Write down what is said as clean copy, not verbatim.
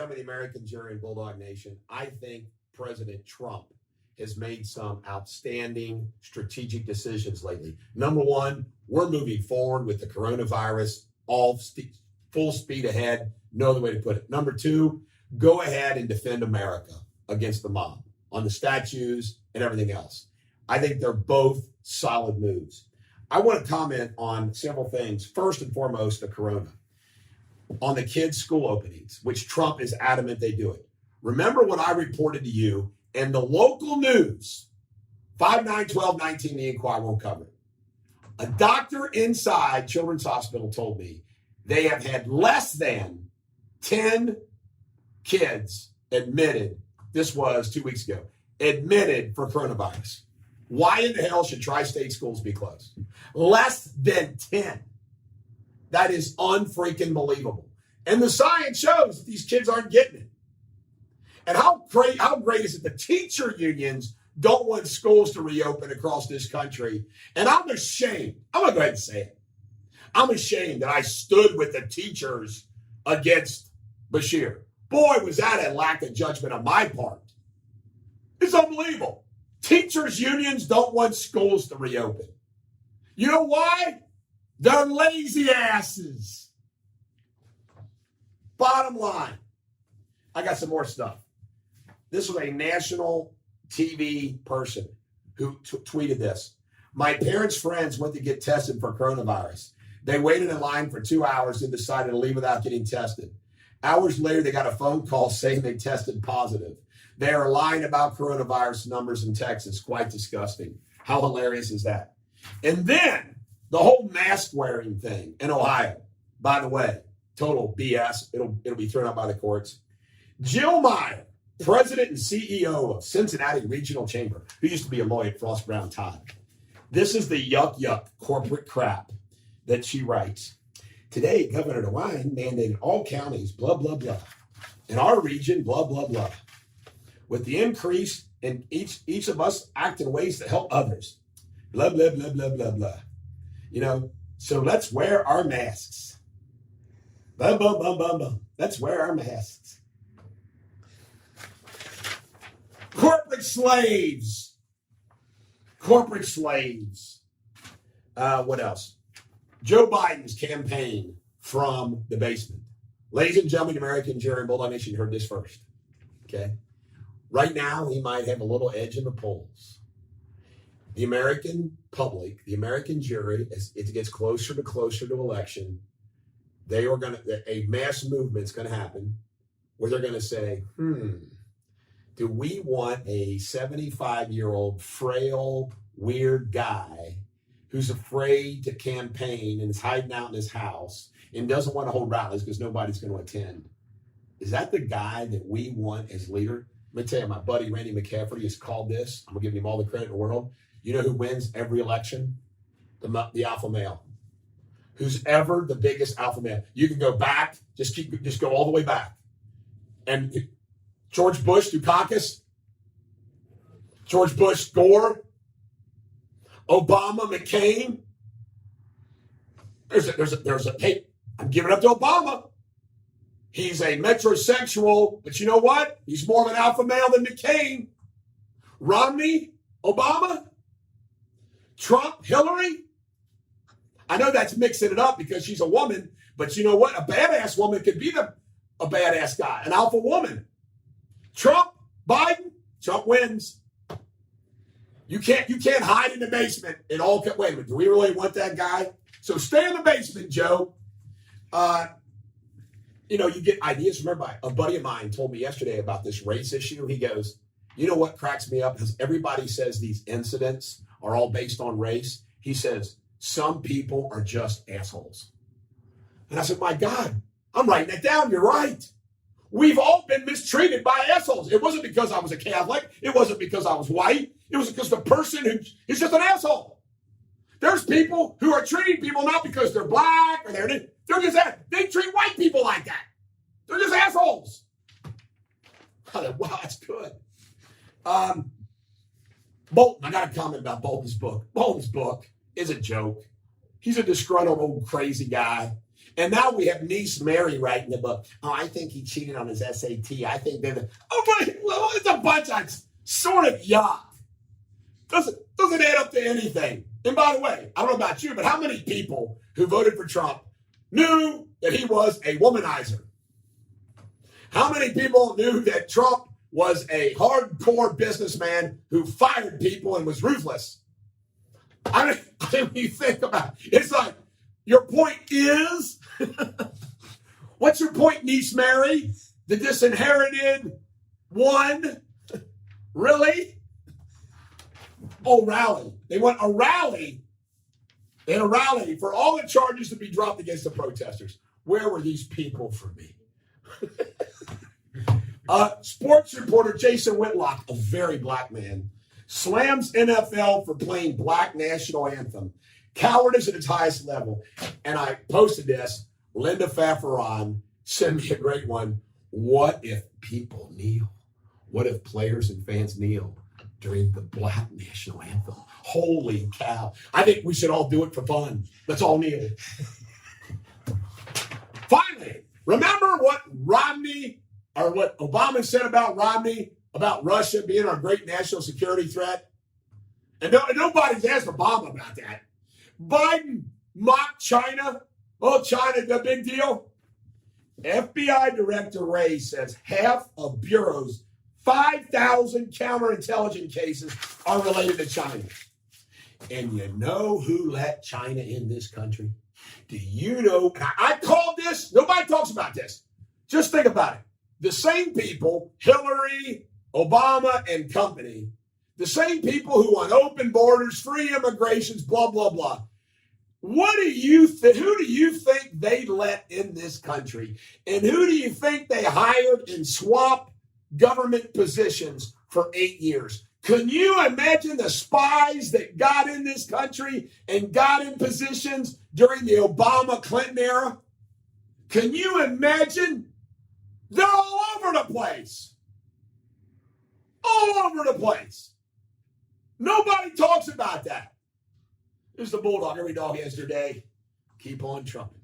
gentlemen, the American jury and Bulldog Nation, I think President Trump has made some outstanding strategic decisions lately. Number one, we're moving forward with the coronavirus, full speed ahead. No other way to put it. Number two, go ahead and defend America against the mob on the statues and everything else. I think they're both solid moves. I want to comment on several things. First and foremost, the corona. On the kids' school openings, which Trump is adamant they do it. Remember what I reported to you, and the local news, 5, 9, 12, 19, the Inquirer won't cover it. A doctor inside Children's Hospital told me they have had less than 10 kids admitted, this was 2 weeks ago, admitted for coronavirus. Why in the hell should tri-state schools be closed? Less than 10. That is unfreaking believable. And the science shows that these kids aren't getting it. And how great is it the teacher unions don't want schools to reopen across this country? And I'm ashamed. I'm going to go ahead and say it. I'm ashamed that I stood with the teachers against Bashir. Boy, was that a lack of judgment on my part. It's unbelievable. Teachers unions don't want schools to reopen. You know why? They're lazy asses. Bottom line, I got some more stuff. This was a national TV person who tweeted this. My parents' friends went to get tested for coronavirus. They waited in line for 2 hours and decided to leave without getting tested. Hours later, they got a phone call saying they tested positive. They are lying about coronavirus numbers in Texas. Quite disgusting. How hilarious is that? And then the whole mask wearing thing in Ohio, by the way, total BS. It'll be thrown out by the courts. Jill Meyer, president and CEO of Cincinnati Regional Chamber, who used to be a lawyer at Frost Brown Todd. This is the yuck corporate crap that she writes. Today, Governor DeWine mandated all counties, blah, blah, blah. In our region, blah, blah, blah. With the increase in each of us act in ways to help others. Blah, blah, blah, blah, blah, blah. You know, so let's wear our masks. Blah, blah, blah, blah, blah. Let's wear our masks. Corporate slaves. Corporate slaves. What else? Joe Biden's campaign from the basement. Ladies and gentlemen, American jury and Bulldog Nation, you heard this first. Okay? Right now, he might have a little edge in the polls. The American public, the American jury, as it gets closer to election, a mass movement's going to happen where they're going to say, do we want a 75-year-old frail, weird guy who's afraid to campaign and is hiding out in his house and doesn't want to hold rallies because nobody's going to attend? Is that the guy that we want as leader? Let me tell you, my buddy Randy McCaffrey has called this. I'm going to give him all the credit in the world. You know who wins every election? The alpha male. Who's ever the biggest alpha male? You can go back, just go all the way back. And George Bush, Dukakis, George Bush, Gore, Obama, McCain. Hey, I'm giving up to Obama. He's a metrosexual, but you know what? He's more of an alpha male than McCain. Romney, Obama, Trump, Hillary. I know that's mixing it up because she's a woman, but you know what? A badass woman could be a badass guy, an alpha woman. Trump, Biden, Trump wins. You can't hide in the basement. Wait a minute, do we really want that guy? So stay in the basement, Joe. You get ideas. Remember, a buddy of mine told me yesterday about this race issue. He goes, you know what cracks me up? Because everybody says these incidents are all based on race. He says, some people are just assholes. And I said, my God, I'm writing that down. You're right. We've all been mistreated by assholes. It wasn't because I was a Catholic. It wasn't because I was white. It was because the person who is just an asshole. There's people who are treating people not because they're black or they're just that. They treat white people like that. They're just assholes. I thought, wow, that's good. Bolten, I got a comment about Bolten's book. Bolten's book is a joke. He's a disgruntled old crazy guy. And now we have niece Mary writing the book. Oh, I think he cheated on his SAT. I think that. Oh, but well, it's a bunch of sort of yuck. Doesn't add up to anything. And by the way, I don't know about you, but how many people who voted for Trump knew that he was a womanizer? How many people knew that Trump was a hardcore businessman who fired people and was ruthless? I mean, when you think about it, it's like, your point is, what's your point, niece Mary? The disinherited one? Really? Oh, rally. They want a rally. They had a rally for all the charges to be dropped against the protesters. Where were these people for me? Sports reporter Jason Whitlock, a very black man, slams NFL for playing black national anthem. Cowardice at its highest level. And I posted this. Linda Fafferon sent me a great one. What if people kneel? What if players and fans kneel during the black national anthem? Holy cow. I think we should all do it for fun. Let's all kneel. Finally, remember what what Obama said about Romney, about Russia being our great national security threat? And nobody's asked Obama about that. Biden mocked China. Oh, China, the big deal. FBI Director Wray says half of Bureau's 5,000 counterintelligence cases are related to China. And you know who let China in this country? Do you know? I called this. Nobody talks about this. Just think about it. The same people, Hillary, Obama, and company, the same people who want open borders, free immigrations, blah, blah, blah. What do you think? Who do you think they let in this country? And who do you think they hired and swapped government positions for 8 years? Can you imagine the spies that got in this country and got in positions during the Obama-Clinton era? Can you imagine? They're all over the place. All over the place. Nobody talks about that. This is the Bulldog. Every dog has their day. Keep on trumping.